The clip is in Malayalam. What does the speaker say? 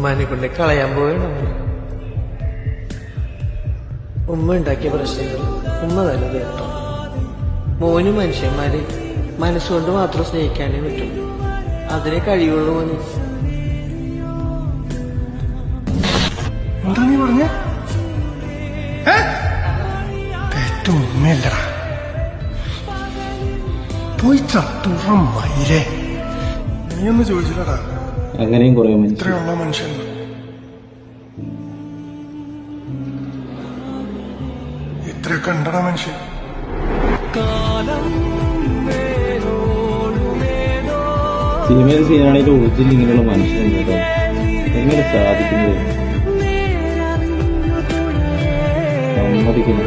ഉമ്മാനെ കൊണ്ട് കളയാൻ പോയണം. ഉമ്മ ഉണ്ടാക്കിയ പ്രശ്നങ്ങൾ ഉമ്മ തന്നെ കേട്ടോ. മോനും മനുഷ്യന്മാരെ മനസ്സുകൊണ്ട് മാത്രം സ്നേഹിക്കാനേ പറ്റും. അതിനെ കഴിയുള്ളൂ. മോന് എന്താ നീ പറഞ്ഞ? ഏറ്റവും ഉമ്മയല്ലടാ, പോയി ചത്തുറ മയിലേ. നീയൊന്ന് ചോദിച്ചില്ലടാ അങ്ങനെയും കുറെ ഇത്രയുള്ള മനുഷ്യൻ ഇത്രയൊക്കെ ഉണ്ടടാ മനുഷ്യൻ. സിനിമയിൽ സീനാണെങ്കിൽ ഒറിജിനൽ ഇങ്ങനെയുള്ള മനുഷ്യരുണ്ട് കേട്ടോ. എങ്ങനെ സാധിക്കുന്നത്? സമ്മതിക്കുന്നു.